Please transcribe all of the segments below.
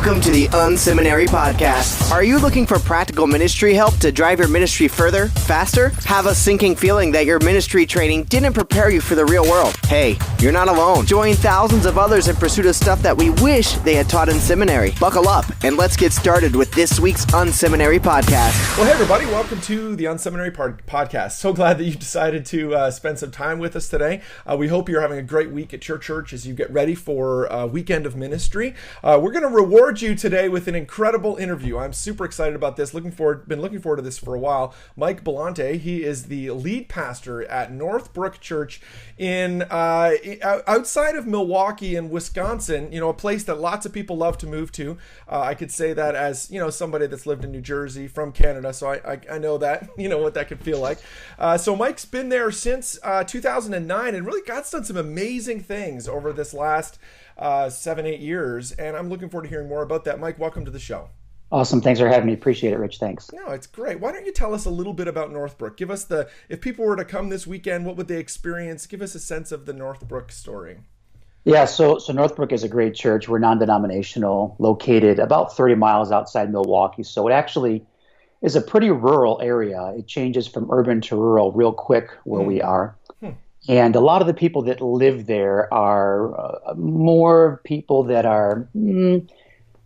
Welcome to the unSeminary podcast. Are you looking for practical ministry help to drive your ministry further, faster? Have a sinking feeling that your ministry training didn't prepare you for the real world? Hey, you're not alone. Join thousands of others in pursuit of stuff that we wish they had taught in seminary. Buckle up and let's get started with this week's unSeminary podcast. Well, hey everybody, welcome to the unSeminary podcast. So glad that you decided to spend some time with us today. We hope you're having a great week at your church as you get ready for a weekend of ministry. We're going to reward you today with an incredible interview. I'm super excited about this. Been looking forward to this for a while. Mike Bellanti, he is the lead pastor at Northbrook Church in outside of Milwaukee in Wisconsin. You know, a place that lots of people love to move to. I could say that as somebody that's lived in New Jersey from Canada, so I know that what that could feel like. So Mike's been there since 2009 and really God's done some amazing things over this last 7-8 years, and I'm looking forward to hearing more about that. Mike, welcome to the show. Awesome. Thanks for having me. Appreciate it, Rich. Thanks. No, it's great. Why don't you tell us a little bit about Northbrook? Give us if people were to come this weekend, what would they experience? Give us a sense of the Northbrook story. Yeah, so Northbrook is a great church. We're non-denominational, located about 30 miles outside Milwaukee. So it actually is a pretty rural area. It changes from urban to rural real quick where we are. And a lot of the people that live there are more people that are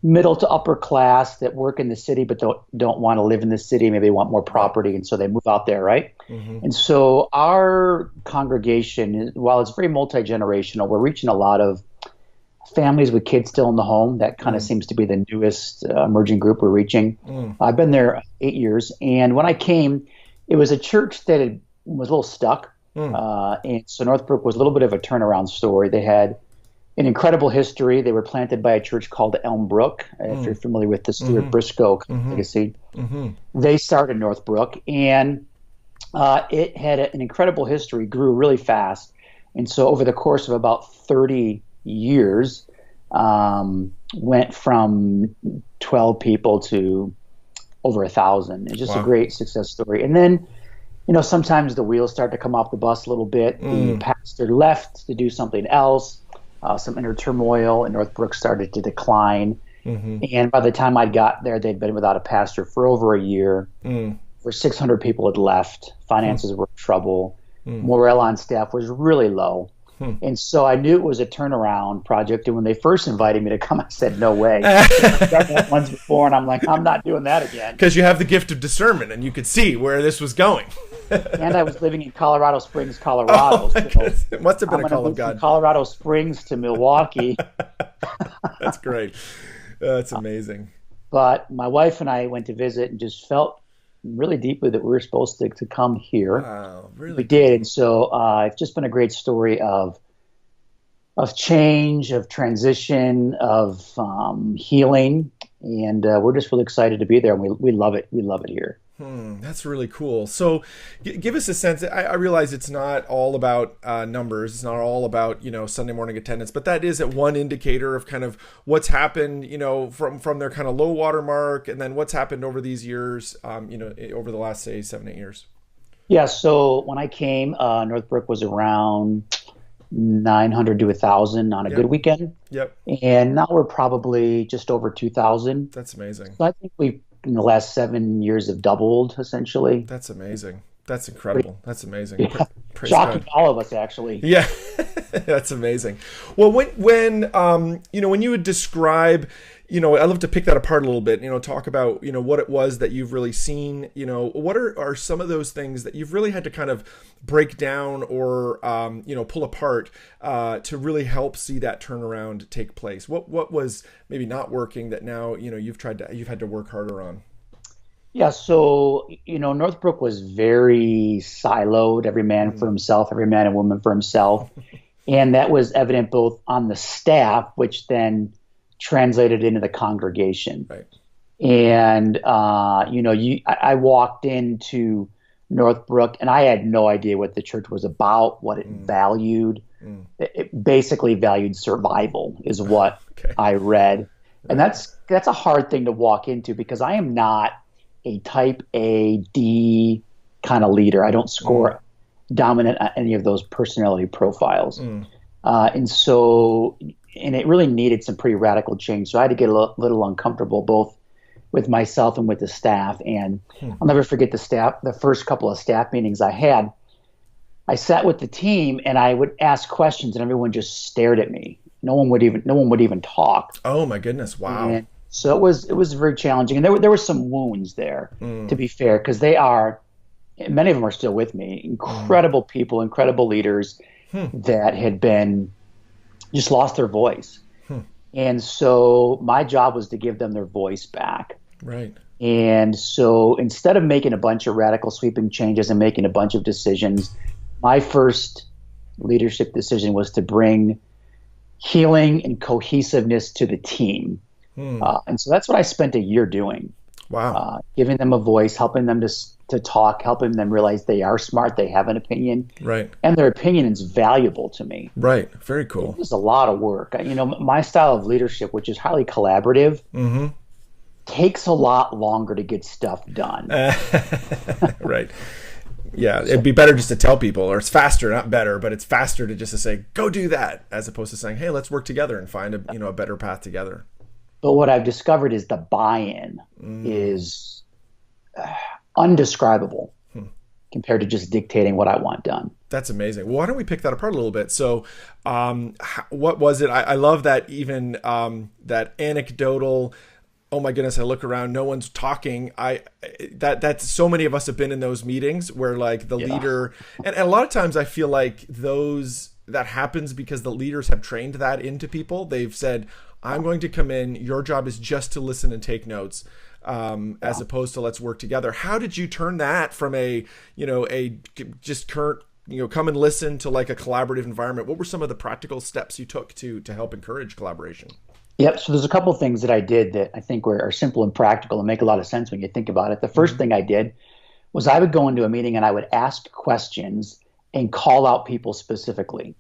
middle to upper class that work in the city but don't want to live in the city. Maybe they want more property, and so they move out there, right? Mm-hmm. And so our congregation, while it's very multi-generational, we're reaching a lot of families with kids still in the home. That kind of seems to be the newest emerging group we're reaching. I've been there 8 years, and when I came, it was a church that was a little stuck. And so Northbrook was a little bit of a turnaround story. They had an incredible history. They were planted by a church called Elmbrook, if you're familiar with the Stuart Briscoe legacy. They started Northbrook, and it had an incredible history, grew really fast. And so over the course of about 30 years, went from 12 people to over 1,000. It's just a great success story. And then sometimes the wheels start to come off the bus a little bit. The pastor left to do something else. Some inner turmoil, and Northbrook started to decline. And by the time I got there, they'd been without a pastor for over a year. Over 600 people had left. Finances were in trouble. Morale on staff was really low. And so I knew it was a turnaround project. And when they first invited me to come, I said, no way. I've done that once before, and I'm like, I'm not doing that again. Because you have the gift of discernment, and you could see where this was going. And I was living in Colorado Springs, Colorado. So it must have been a call of God. From Colorado Springs to Milwaukee. That's great. That's amazing. But my wife and I went to visit and just felt really deeply that we were supposed to come here. Wow, really? We did. And so it's just been a great story of change, of transition, of healing. And we're just really excited to be there. And we love it. We love it here. That's really cool. So give us a sense. I realize it's not all about numbers. It's not all about, Sunday morning attendance, but that is one indicator of kind of what's happened, from their kind of low water mark, and then what's happened over these years, over the last, say, 7-8 years. Yeah. So when I came, Northbrook was around 900 to 1,000 on a good weekend. Yep. And now we're probably just over 2,000. That's amazing. So I think we in the last 7 years have doubled, essentially. That's amazing. That's incredible. That's amazing. Yeah. Praise Shocking God. to all of us, actually. Yeah, that's amazing. Well, when you would describe, I'd love to pick that apart a little bit, talk about, what it was that you've really seen, what are some of those things that you've really had to kind of break down or, pull apart to really help see that turnaround take place? What was maybe not working that now, you've had to work harder on? Yeah, so, Northbrook was very siloed, every man for himself, every man and woman for himself. And that was evident both on the staff, which then translated into the congregation. Right. And, I walked into Northbrook and I had no idea what the church was about, what it valued. It basically valued survival is what I read. And that's a hard thing to walk into because I am not a type A, D kind of leader. I don't score dominant on any of those personality profiles. And so and it really needed some pretty radical change. So I had to get a little uncomfortable, both with myself and with the staff. And I'll never forget the first couple of staff meetings I had. I sat with the team and I would ask questions, and everyone just stared at me. No one would even talk. Oh my goodness! Wow. And so it was very challenging, and there were some wounds there, to be fair, because many of them are still with me. Incredible people, incredible leaders that had been just lost their voice. And so my job was to give them their voice back. Right. And so instead of making a bunch of radical sweeping changes and making a bunch of decisions, my first leadership decision was to bring healing and cohesiveness to the team. And so that's what I spent a year doing. Wow. Giving them a voice, helping them to talk, helping them realize they are smart, they have an opinion. Right. And their opinion is valuable to me. Right. Very cool. It was a lot of work. My style of leadership, which is highly collaborative, takes a lot longer to get stuff done. Right. Yeah, it'd be better just to tell people, or it's faster, not better, but it's faster to just to say, go do that, as opposed to saying, hey, let's work together and find a better path together. But what I've discovered is the buy-in is undescribable compared to just dictating what I want done. That's amazing. Well, why don't we pick that apart a little bit? So what was it? I love that even that anecdotal, oh my goodness, I look around, no one's talking. That's so many of us have been in those meetings where like the leader, and a lot of times I feel like that happens because the leaders have trained that into people. They've said, I'm going to come in, your job is just to listen and take notes. As opposed to let's work together. How did you turn that from just current, come and listen to like a collaborative environment? What were some of the practical steps you took to help encourage collaboration? Yep. So there's a couple of things that I did that I think are simple and practical and make a lot of sense when you think about it. The first thing I did was I would go into a meeting and I would ask questions and call out people specifically.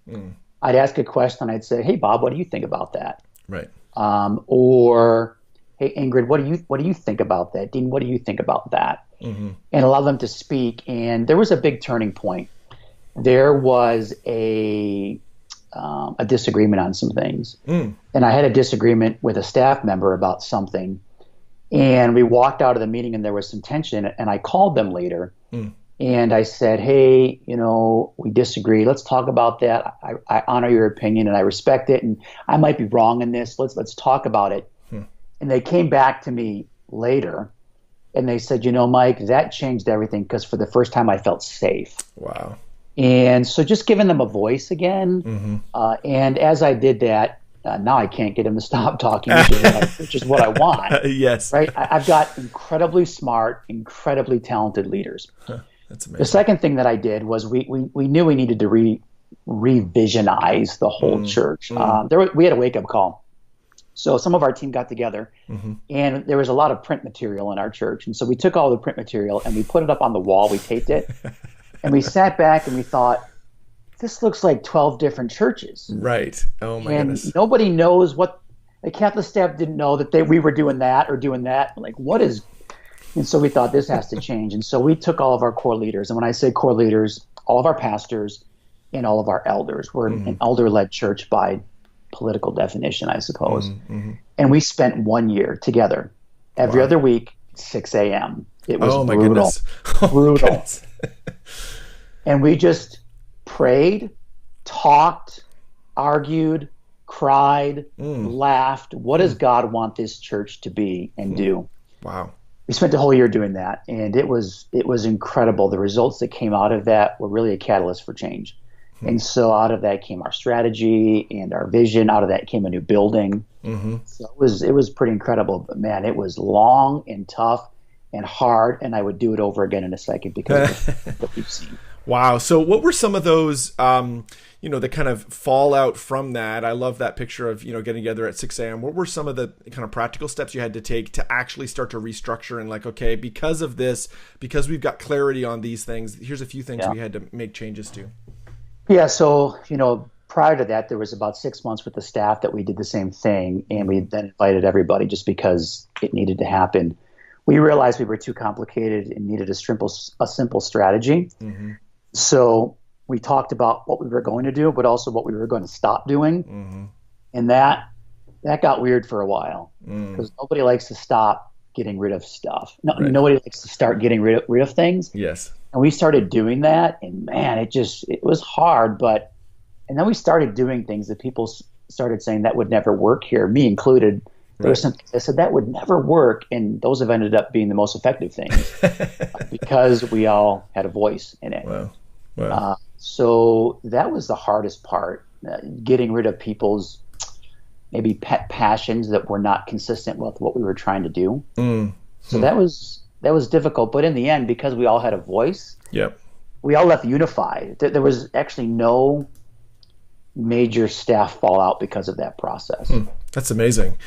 I'd ask a question. I'd say, hey, Bob, what do you think about that? Right. Or, hey, Ingrid, what do you think about that? Dean, what do you think about that? And allow them to speak. And there was a big turning point. There was a disagreement on some things. And I had a disagreement with a staff member about something. And we walked out of the meeting and there was some tension. And I called them later. And I said, hey, we disagree. Let's talk about that. I honor your opinion and I respect it. And I might be wrong in this. Let's talk about it. And they came back to me later and they said, Mike, that changed everything because for the first time I felt safe. Wow. And so just giving them a voice again. And as I did that, now I can't get them to stop talking, which is what I want. Yes. Right. I've got incredibly smart, incredibly talented leaders. That's amazing. The second thing that I did was we knew we needed to revisionize the whole church. We had a wake-up call. So some of our team got together, and there was a lot of print material in our church. And so we took all the print material, and we put it up on the wall. We taped it, and we sat back, and we thought, this looks like 12 different churches. Right. Oh, my goodness. And nobody knows what – the Catholic staff didn't know that we were doing that or doing that. Like, what is – and so we thought this has to change. And so we took all of our core leaders. And when I say core leaders, all of our pastors and all of our elders. We're an elder-led church by political definition, I suppose. And we spent 1 year together every other week, 6 a.m. It was my brutal. goodness. Brutal. Goodness. And we just prayed, talked, argued, cried, laughed. What does God want this church to be and do? Wow. We spent the whole year doing that, and it was incredible. The results that came out of that were really a catalyst for change. And so out of that came our strategy and our vision. Out of that came a new building. So it was pretty incredible. But man, it was long and tough and hard, and I would do it over again in a second because of what we've seen. Wow. So what were some of those, the kind of fallout from that? I love that picture of, getting together at 6 a.m. What were some of the kind of practical steps you had to take to actually start to restructure and like, okay, because of this, because we've got clarity on these things, here's a few things we had to make changes to. Yeah. So, prior to that, there was about 6 months with the staff that we did the same thing. And we then invited everybody just because it needed to happen. We realized we were too complicated and needed a simple strategy. So we talked about what we were going to do, but also what we were going to stop doing. And that got weird for a while because nobody likes to stop getting rid of stuff. No, Right. Nobody likes to start getting rid of things. Yes. And we started doing that, and man, it was hard. And then we started doing things that people started saying that would never work here, me included. There was something I said that would never work, and those have ended up being the most effective things because we all had a voice in it. Wow. So that was the hardest part, getting rid of people's maybe pet passions that were not consistent with what we were trying to do. So that was difficult, but in the end, because we all had a voice, Yep. we all left unified. There was actually no major staff fallout because of that process. That's amazing.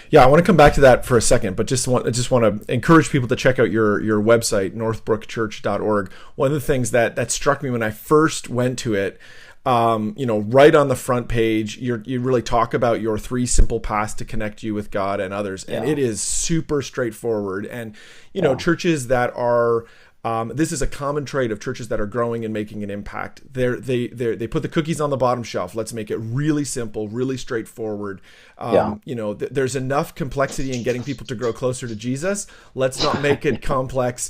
Yeah, I want to come back to that for a second, but I just want to encourage people to check out your website, northbrookchurch.org. One of the things that struck me when I first went to it, right on the front page, you really talk about your 3 simple paths to connect you with God and others, and it is super straightforward. And churches that are this is a common trait of churches that are growing and making an impact. They put the cookies on the bottom shelf. Let's make it really simple, really straightforward. There's enough complexity in getting people to grow closer to Jesus. Let's not make it complex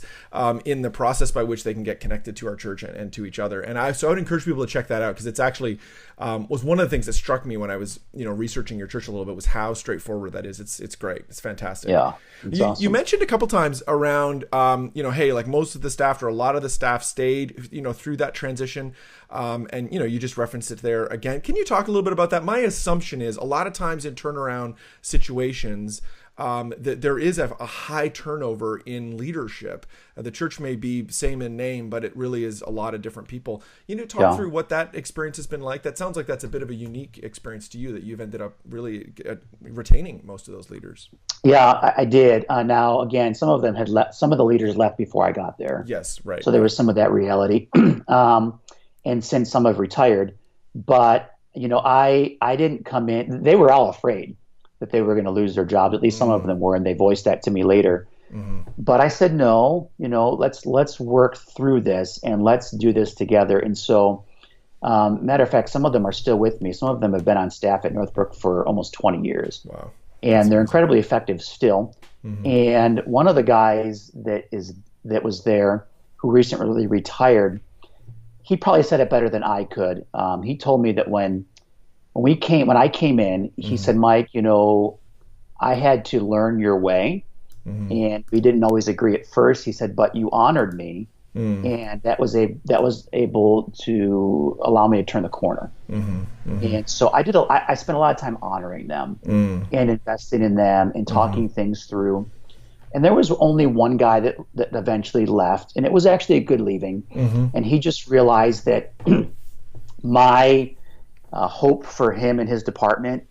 in the process by which they can get connected to our church and to each other. And I would encourage people to check that out because it's actually was one of the things that struck me when I was researching your church a little bit was how straightforward that is. It's great. It's fantastic. Yeah, it's awesome. You mentioned a couple times around hey, like most of the staff or a lot of the staff stayed through that transition, and you just referenced it there again. Can you talk a little bit about that? My assumption is a lot of times in turnaround situations, that there is a high turnover in leadership. The church may be same in name, but it really is a lot of different people. Talk through what that experience has been like. That sounds like that's a bit of a unique experience to you, that you've ended up really retaining most of those leaders. Yeah, I did. Now, again, some of them had left. Some of the leaders left before I got there. Yes, right. So there was some of that reality, and since some have retired, but I didn't come in. They were all afraid that they were going to lose their jobs. At least some of them were, and they voiced that to me later. But I said, no, let's work through this and let's do this together. And so, matter of fact, some of them are still with me. Some of them have been on staff at Northbrook for almost 20 years. Wow. And they're incredibly effective still. And one of the guys that was there who recently retired, he probably said it better than I could. He told me that when I came in, he said, Mike, I had to learn your way, and we didn't always agree at first. He said, but you honored me, and that was able to allow me to turn the corner. And so I spent a lot of time honoring them and investing in them and talking things through. And there was only one guy that eventually left, and it was actually a good leaving. And he just realized that my hope for him and his department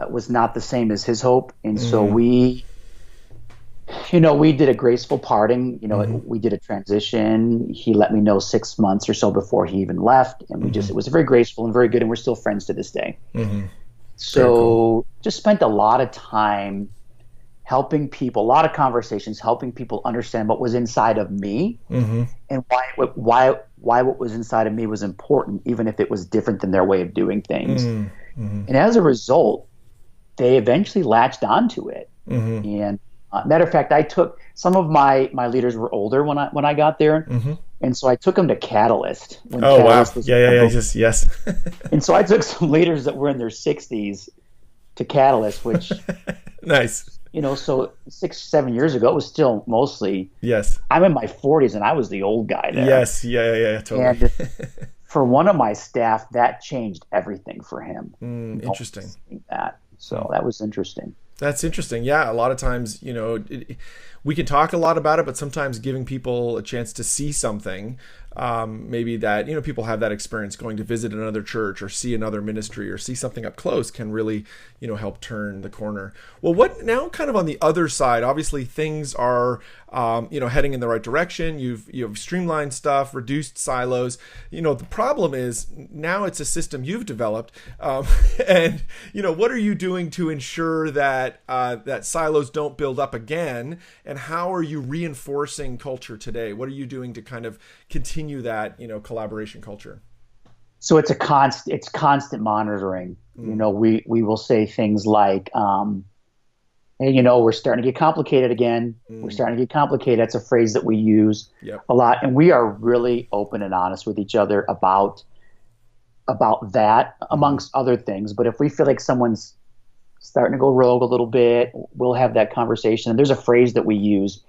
was not the same as his hope. And so we did a graceful parting. We did a transition. He let me know 6 months or so before he even left. And it was very graceful and very good. And we're still friends to this day. So just spent a lot of time helping people, a lot of conversations, helping people understand what was inside of me and why what was inside of me was important, even if it was different than their way of doing things. And as a result, they eventually latched onto it. And matter of fact, I took some of my leaders were older when I got there, and so I took them to Catalyst. Catalyst was yes. And so I took some leaders that were in their 60s to Catalyst, which nice. So 6-7 years ago, it was still mostly. Yes. I'm in my 40s, and I was the old guy there. Yes. Yeah. Totally. And for one of my staff, that changed everything for him. Interesting. So that was interesting. That's interesting. Yeah, a lot of times, we can talk a lot about it, but sometimes giving people a chance to see something, maybe that, people have that experience going to visit another church or see another ministry or see something up close can really, help turn the corner. Well, what now kind of on the other side, obviously things are, heading in the right direction. You've streamlined stuff, reduced silos. The problem is now it's a system you've developed. And, what are you doing to ensure that, that silos don't build up again? And how are you reinforcing culture today? What are you doing to kind of continue that, collaboration culture? So it's constant monitoring. We will say things like, hey, we're starting to get complicated again. We're starting to get complicated. That's a phrase that we use a lot. And we are really open and honest with each other about that, amongst other things. But if we feel like someone's starting to go rogue a little bit, we'll have that conversation. And there's a phrase that we use,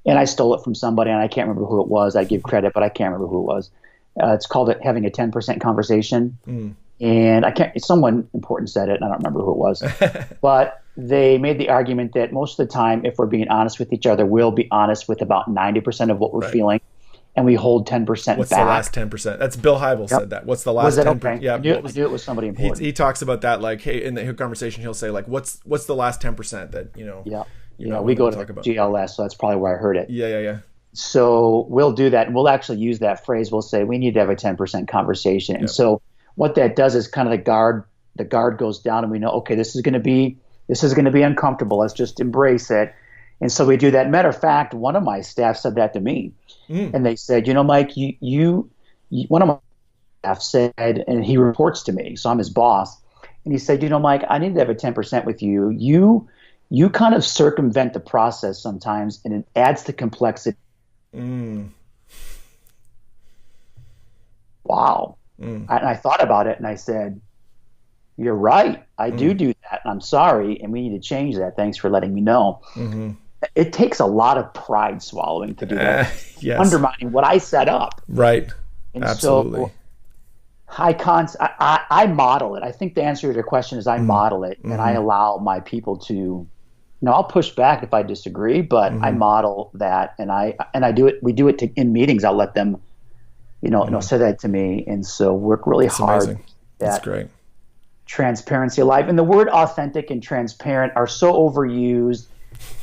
and I stole it from somebody, and I can't remember who it was. I give credit, but I can't remember who it was. It's called having a 10% conversation. And someone important said it, and I don't remember who it was. But they made the argument that most of the time, if we're being honest with each other, we'll be honest with about 90% of what we're feeling, and we hold 10% What's back. the last 10%? That's Bill Hybel said that. What's the last 10%? Okay? Yeah, I knew it was somebody important. He talks about that, like, hey, in the conversation, he'll say, like, what's the last 10% that, we go to GLS, so that's probably where I heard it. Yeah. So we'll do that, and we'll actually use that phrase. We'll say we need to have a 10% conversation. And so what that does is kind of the guard goes down, and we know, okay, this is going to be uncomfortable. Let's just embrace it. And so we do that. Matter of fact, one of my staff said that to me, and they said, Mike, you one of my staff said, and he reports to me, so I'm his boss, and he said, Mike, I need to have a 10% with you. You kind of circumvent the process sometimes, and it adds to complexity. Wow. And I thought about it, and I said, you're right. I do that, and I'm sorry, and we need to change that. Thanks for letting me know. It takes a lot of pride swallowing to do that, undermining what I set up. Right. And Absolutely. So I model it. I think the answer to your question is I model it, and I allow my people to. I'll push back if I disagree, but I model that, and I do it. We do it in meetings. I'll let them, say that to me, and so work really hard. Amazing. That's great. Transparency alive, and the word authentic and transparent are so overused,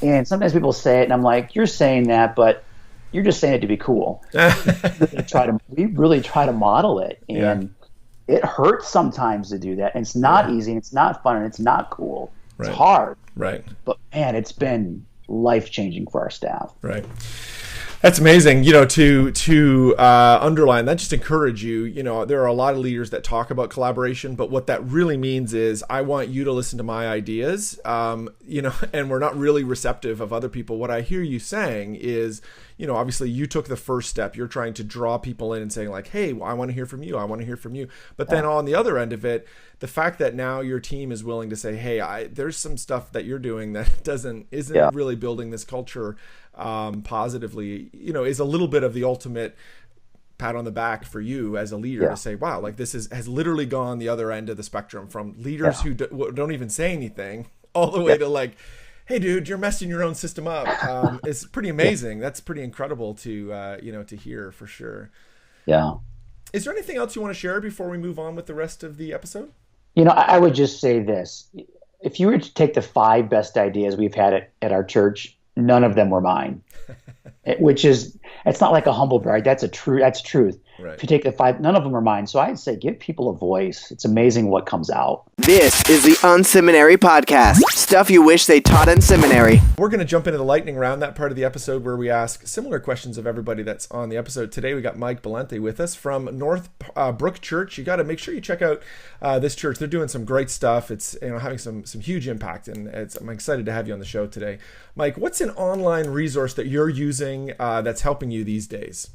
and sometimes people say it, and I'm like, you're saying that, but you're just saying it to be cool. We really try to model it, and it hurts sometimes to do that, and it's not easy, and it's not fun, and it's not cool. It's hard. Right. But man, it's been life-changing for our staff. Right. That's amazing. To underline that, just encourage you. There are a lot of leaders that talk about collaboration, but what that really means is I want you to listen to my ideas, and we're not really receptive of other people. What I hear you saying is, obviously you took the first step. You're trying to draw people in and saying like, hey, I want to hear from you. I want to hear from you. But then on the other end of it, the fact that now your team is willing to say, hey, there's some stuff that you're doing that isn't really building this culture positively, is a little bit of the ultimate pat on the back for you as a leader to say, wow, like this has literally gone the other end of the spectrum from leaders who don't even say anything all the way to like, hey dude, you're messing your own system up. It's pretty amazing. That's pretty incredible to to hear for sure. Yeah. Is there anything else you want to share before we move on with the rest of the episode? I would just say this. If you were to take the 5 best ideas we've had at our church, none of them were mine. It's not like a humble brag. That's truth. Right. If you take the 5, none of them are mine. So I'd say give people a voice. It's amazing what comes out. This is the unSeminary podcast. Stuff you wish they taught in seminary. We're going to jump into the lightning round, that part of the episode where we ask similar questions of everybody that's on the episode. Today we got Mike Bellanti with us from Northbrook Church. You got to make sure you check out this church. They're doing some great stuff. It's having some huge impact, and I'm excited to have you on the show today. Mike, what's an online resource that you're using that's helping you these days?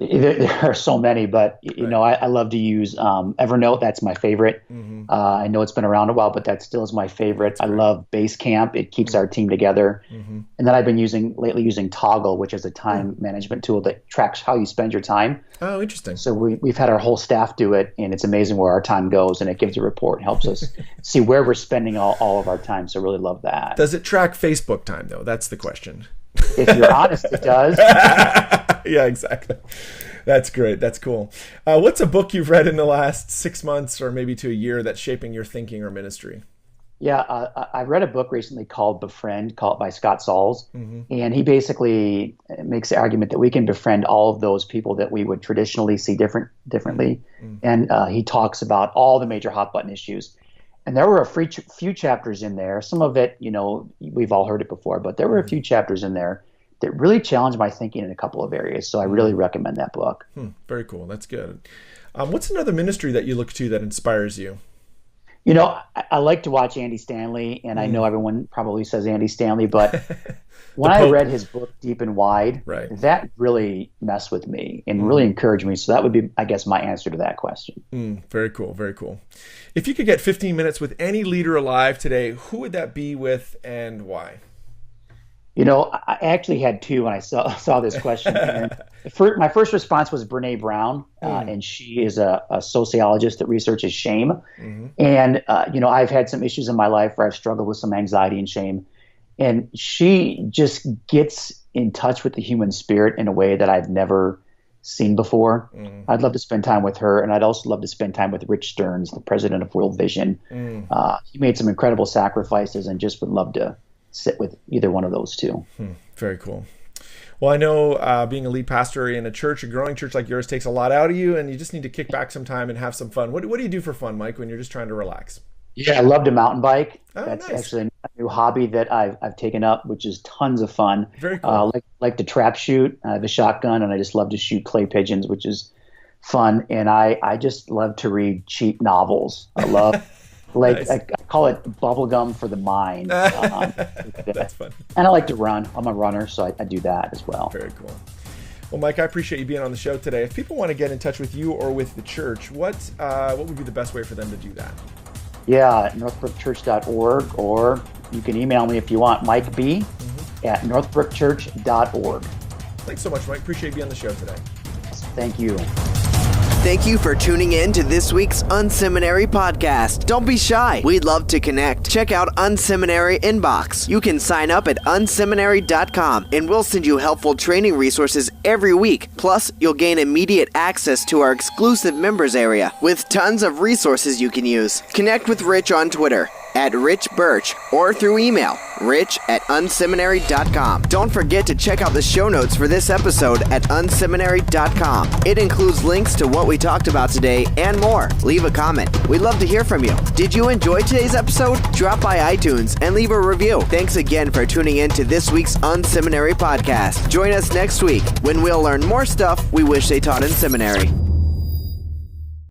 There are so many, but I love to use Evernote. That's my favorite. I know it's been around a while, but that still is my favorite. I love Basecamp. It keeps our team together. And then I've been lately using Toggle, which is a time management tool that tracks how you spend your time. Oh, interesting. So we've had our whole staff do it, and it's amazing where our time goes, and it gives a report and helps us see where we're spending all of our time. So I really love that. Does it track Facebook time, though? That's the question. If you're honest, it does. Yeah, exactly. That's great. That's cool. What's a book you've read in the last 6 months or maybe to a year that's shaping your thinking or ministry? Yeah, I read a book recently called Befriend, by Scott Sauls, and he basically makes the argument that we can befriend all of those people that we would traditionally see differently, and he talks about all the major hot button issues. And there were a few chapters in there. Some of it, we've all heard it before, but there were a few chapters in there that really challenged my thinking in a couple of areas. So I really recommend that book. Very cool. That's good. What's another ministry that you look to that inspires you? You know, I like to watch Andy Stanley, and I know everyone probably says Andy Stanley, but when I read his book, Deep and Wide, that really messed with me and really encouraged me. So that would be, I guess, my answer to that question. Very cool. Very cool. If you could get 15 minutes with any leader alive today, who would that be with and why? You know, I actually had two when I saw this question. And my first response was Brene Brown, and she is a sociologist that researches shame. And, you know, I've had some issues in my life where I've struggled with some anxiety and shame. And she just gets in touch with the human spirit in a way that I've never seen before. I'd love to spend time with her. And I'd also love to spend time with Rich Stearns, the president of World Vision. He made some incredible sacrifices and just would love to sit with either one of those two. Very cool. Well, I know being a lead pastor in a church, a growing church like yours, takes a lot out of you, and you just need to kick back some time and have some fun. What do you do for fun, Mike, when you're just trying to relax? Yeah, I love to mountain bike. That's nice. Actually a new hobby that I've taken up, which is tons of fun. Very cool. Like to trap shoot. I have a shotgun, and I just love to shoot clay pigeons, which is fun. And I just love to read cheap novels. I love nice. I call it bubblegum for the mind. That's fun. And I like to run. I'm a runner, so I do that as well. Very cool. Well, Mike, I appreciate you being on the show today. If people want to get in touch with you or with the church, what would be the best way for them to do that? Yeah, northbrookchurch.org, or you can email me if you want, Mike B at northbrookchurch.org. Thanks so much, Mike. Appreciate you being on the show today. Thank you. Thank you for tuning in to this week's unSeminary podcast. Don't be shy. We'd love to connect. Check out unSeminary Inbox. You can sign up at unSeminary.com, and we'll send you helpful training resources every week. Plus, you'll gain immediate access to our exclusive members area with tons of resources you can use. Connect with Rich on Twitter at Rich Birch or through email, rich@unseminary.com. Don't forget to check out the show notes for this episode at unseminary.com. It includes links to what we talked about today and more. Leave a comment. We'd love to hear from you. Did you enjoy today's episode? Drop by iTunes and leave a review. Thanks again for tuning in to this week's unSeminary podcast. Join us next week when we'll learn more stuff we wish they taught in seminary.